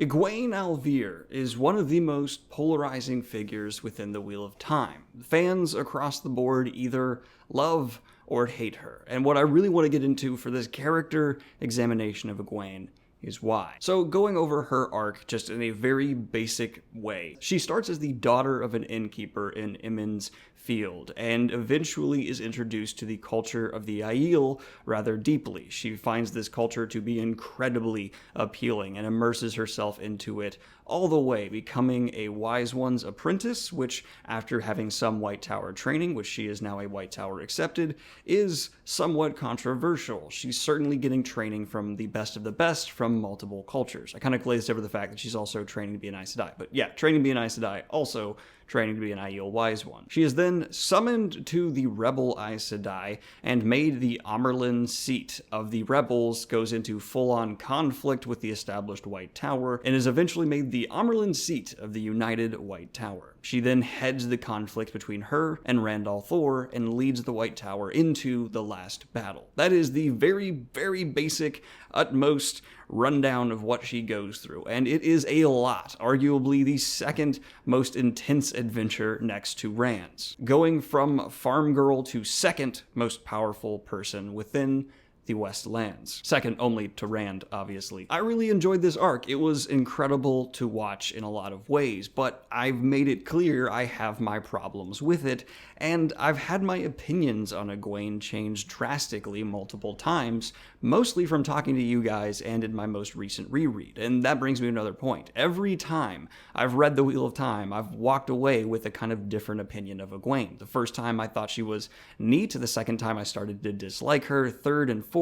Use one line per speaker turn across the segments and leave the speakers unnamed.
Egwene Alvear is one of the most polarizing figures within the Wheel of Time. Fans across the board either love or hate her, and what I really want to get into for this character examination of Egwene is why. So going over her arc just in a very basic way. She starts as the daughter of an innkeeper in Emond's Field, and eventually is introduced to the culture of the Aiel rather deeply. She finds this culture to be incredibly appealing and immerses herself into it all the way, becoming a Wise One's apprentice, which after having some White Tower training, which she is now a White Tower accepted, is somewhat controversial. She's certainly getting training from the best of the best from multiple cultures. I kind of glazed over the fact that she's also training to be an Aes Sedai, but yeah, training to be an Aes Sedai, also training to be an Aiel Wise One. She is then summoned to the rebel Aes Sedai and made the Amyrlin seat of the rebels, goes into full-on conflict with the established White Tower, and is eventually made the Amyrlin seat of the United White Tower. She then heads the conflict between her and Randall Thor and leads the White Tower into the last battle. That is the very, very basic, utmost rundown of what she goes through, and it is a lot, arguably the second most intense adventure next to Rand's. Going from farm girl to second most powerful person within the Westlands. Second only to Rand, obviously. I really enjoyed this arc. It was incredible to watch in a lot of ways, but I've made it clear I have my problems with it, and I've had my opinions on Egwene change drastically multiple times, mostly from talking to you guys and in my most recent reread. And that brings me to another point. Every time I've read The Wheel of Time, I've walked away with a kind of different opinion of Egwene. The first time I thought she was neat, the second time I started to dislike her, third and fourth,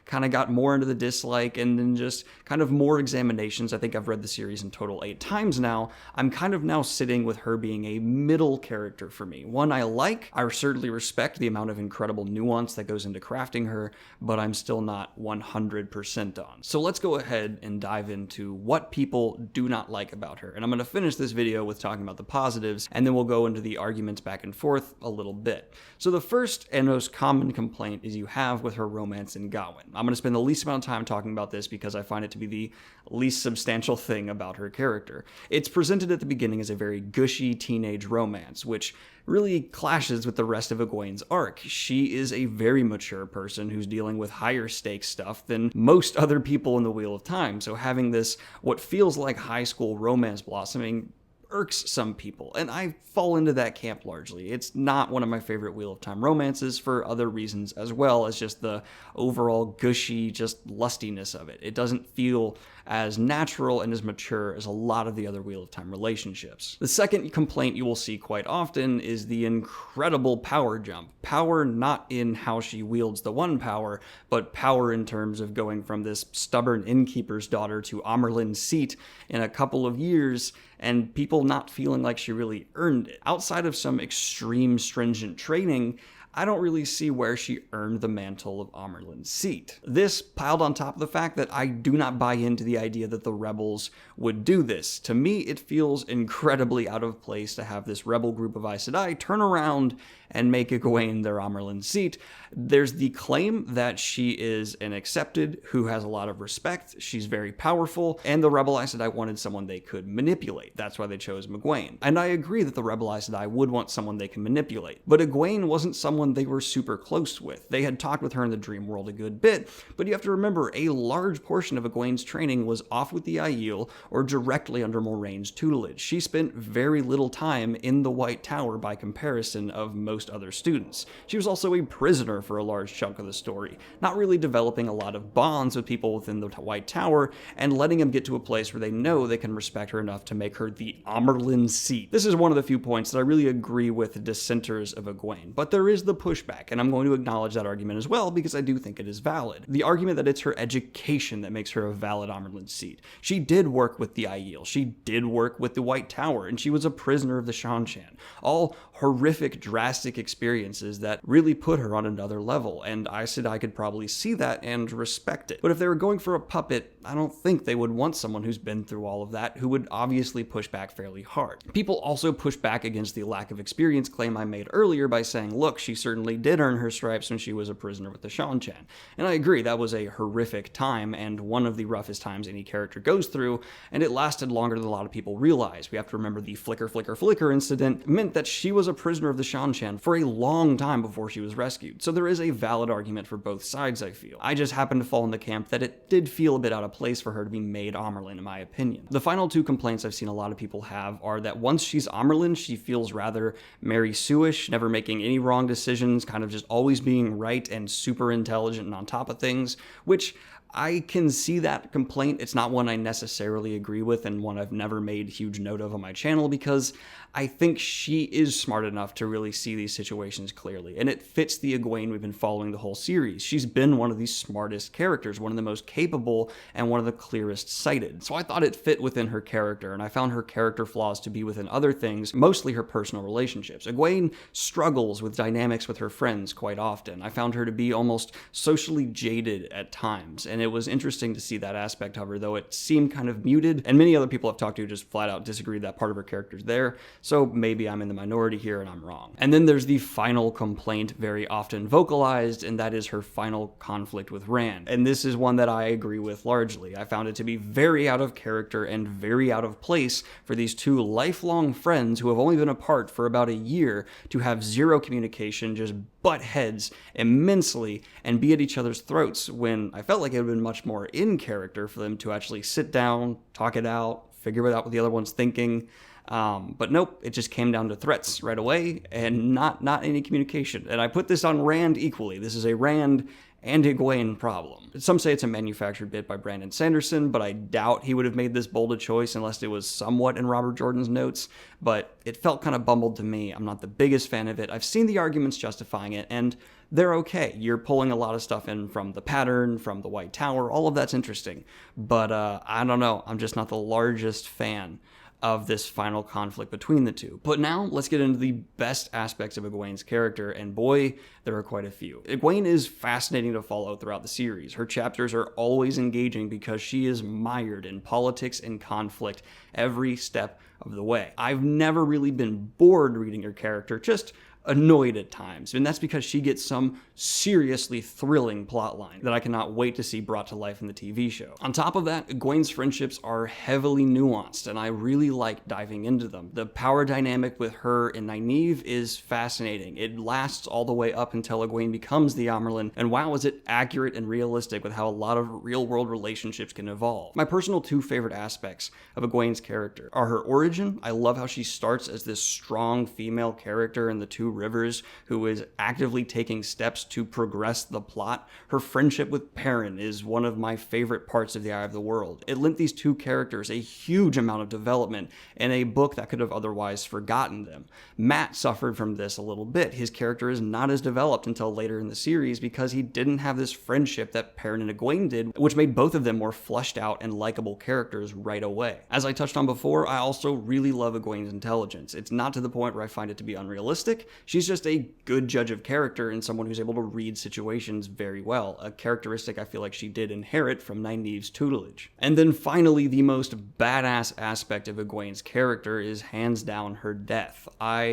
kind of got more into the dislike, and then just kind of more examinations. I think I've read the series in total 8 times now. I'm kind of now sitting with her being a middle character for me. One I like, I certainly respect the amount of incredible nuance that goes into crafting her, but I'm still not 100% on. So let's go ahead and dive into what people do not like about her. And I'm going to finish this video with talking about the positives, and then we'll go into the arguments back and forth a little bit. So the first and most common complaint is you have with her romance in Gawain. I'm going to spend the least amount of time talking about this because I find it to be the least substantial thing about her character. It's presented at the beginning as a very gushy teenage romance, which really clashes with the rest of Egwene's arc. She is a very mature person who's dealing with higher stakes stuff than most other people in the Wheel of Time, so having this, what feels like high school romance blossoming, irks some people, and I fall into that camp largely. It's not one of my favorite Wheel of Time romances for other reasons as well as just the overall gushy, just lustiness of it. It doesn't feel as natural and as mature as a lot of the other Wheel of Time relationships. The second complaint you will see quite often is the incredible power jump. Power not in how she wields the one power, but power in terms of going from this stubborn innkeeper's daughter to Amyrlin's seat in a couple of years, and people not feeling like she really earned it. Outside of some extreme stringent training, I don't really see where she earned the mantle of Amyrlin's seat. This piled on top of the fact that I do not buy into the idea that the rebels would do this. To me, it feels incredibly out of place to have this rebel group of Aes Sedai turn around and make Egwene their Amyrlin seat. There's the claim that she is an accepted who has a lot of respect, she's very powerful, and the rebel Aes Sedai wanted someone they could manipulate. That's why they chose Egwene. And I agree that the rebel Aes Sedai would want someone they can manipulate, but Egwene wasn't someone they were super close with. They had talked with her in the dream world a good bit, but you have to remember a large portion of Egwene's training was off with the Aiel or directly under Moraine's tutelage. She spent very little time in the White Tower by comparison of most other students. She was also a prisoner for a large chunk of the story, not really developing a lot of bonds with people within the White Tower and letting them get to a place where they know they can respect her enough to make her the Amyrlin seat. This is one of the few points that I really agree with the dissenters of Egwene, but there is the pushback, and I'm going to acknowledge that argument as well because I do think it is valid. The argument that it's her education that makes her a valid Amyrlin seat. She did work with the Aiel, she did work with the White Tower, and she was a prisoner of the Shanshan. All horrific, drastic experiences that really put her on another level, and Aes Sedai could probably see that and respect it. But if they were going for a puppet, I don't think they would want someone who's been through all of that, who would obviously push back fairly hard. People also push back against the lack of experience claim I made earlier by saying, look, she certainly did earn her stripes when she was a prisoner with the Seanchan. And I agree, that was a horrific time and one of the roughest times any character goes through, and it lasted longer than a lot of people realize. We have to remember the flicker incident meant that she was a prisoner of the Seanchan for a long time before she was rescued. So there is a valid argument for both sides, I feel. I just happen to fall in the camp that it did feel a bit out of place for her to be made Amyrlin, in my opinion. The final two complaints I've seen a lot of people have are that once she's Amyrlin, she feels rather Mary Sue-ish, never making any wrong decisions, kind of just always being right and super intelligent and on top of things, which I can see that complaint. It's not one I necessarily agree with and one I've never made huge note of on my channel because I think she is smart enough to really see these situations clearly, and it fits the Egwene we've been following the whole series. She's been one of the smartest characters, one of the most capable, and one of the clearest sighted. So I thought it fit within her character, and I found her character flaws to be within other things, mostly her personal relationships. Egwene struggles with dynamics with her friends quite often. I found her to be almost socially jaded at times, and it was interesting to see that aspect of her, though it seemed kind of muted, and many other people I've talked to just flat out disagree that part of her character's there, so maybe I'm in the minority here and I'm wrong. And then there's the final complaint, very often vocalized, and that is her final conflict with Rand. And this is one that I agree with largely. I found it to be very out of character and very out of place for these two lifelong friends who have only been apart for about a year to have zero communication, just butt heads immensely and be at each other's throats, when I felt like it would have been much more in character for them to actually sit down, talk it out, figure out what the other one's thinking. But nope, it just came down to threats right away and not any communication. And I put this on Rand equally. This is a Rand and Egwene problem. Some say it's a manufactured bit by Brandon Sanderson, but I doubt he would have made this bold a choice unless it was somewhat in Robert Jordan's notes, but it felt kind of bumbled to me. I'm not the biggest fan of it. I've seen the arguments justifying it, and they're okay. You're pulling a lot of stuff in from the pattern, from the White Tower, all of that's interesting, but I don't know, I'm just not the largest fan of this final conflict between the two. But now, let's get into the best aspects of Egwene's character, and boy, there are quite a few. Egwene is fascinating to follow throughout the series. Her chapters are always engaging because she is mired in politics and conflict every step of the way. I've never really been bored reading her character, just annoyed at times, and that's because she gets some seriously thrilling plotline that I cannot wait to see brought to life in the TV show. On top of that, Egwene's friendships are heavily nuanced, and I really like diving into them. The power dynamic with her and Nynaeve is fascinating. It lasts all the way up until Egwene becomes the Amyrlin, and wow, is it accurate and realistic with how a lot of real-world relationships can evolve. My personal two favorite aspects of Egwene's character are her origin. I love how she starts as this strong female character in the Two Rivers who is actively taking steps to progress the plot. Her friendship with Perrin is one of my favorite parts of The Eye of the World. It lent these two characters a huge amount of development in a book that could have otherwise forgotten them. Matt suffered from this a little bit. His character is not as developed until later in the series because he didn't have this friendship that Perrin and Egwene did, which made both of them more fleshed out and likable characters right away. As I touched on before, I also really love Egwene's intelligence. It's not to the point where I find it to be unrealistic. She's just a good judge of character and someone who's able to read situations very well, a characteristic I feel like she did inherit from Nynaeve's tutelage. And then finally, the most badass aspect of Egwene's character is hands down her death.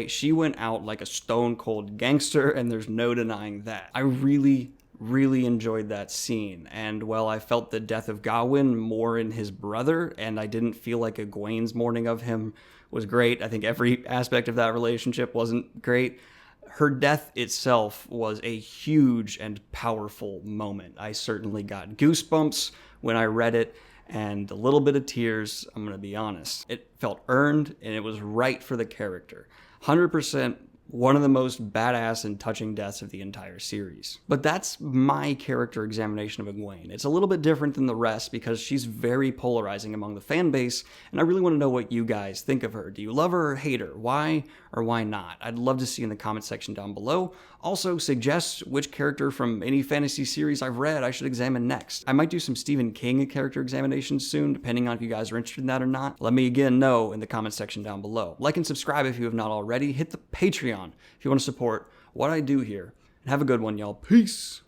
She went out like a stone cold gangster, and there's no denying that. I really enjoyed that scene, and while I felt the death of Gawain more in his brother, and I didn't feel like Egwene's mourning of him was great. I think every aspect of that relationship wasn't great. Her death itself was a huge and powerful moment. I certainly got goosebumps when I read it, and a little bit of tears, I'm gonna be honest. It felt earned, and it was right for the character. 100% one of the most badass and touching deaths of the entire series. But that's my character examination of Egwene. It's a little bit different than the rest because she's very polarizing among the fan base, and I really want to know what you guys think of her. Do you love her or hate her? Why or why not? I'd love to see in the comment section down below. Also, suggest which character from any fantasy series I've read I should examine next. I might do some Stephen King character examinations soon, depending on if you guys are interested in that or not. Let me again know in the comment section down below. Like and subscribe if you have not already. Hit the Patreon if you want to support what I do here. And have a good one, y'all. Peace!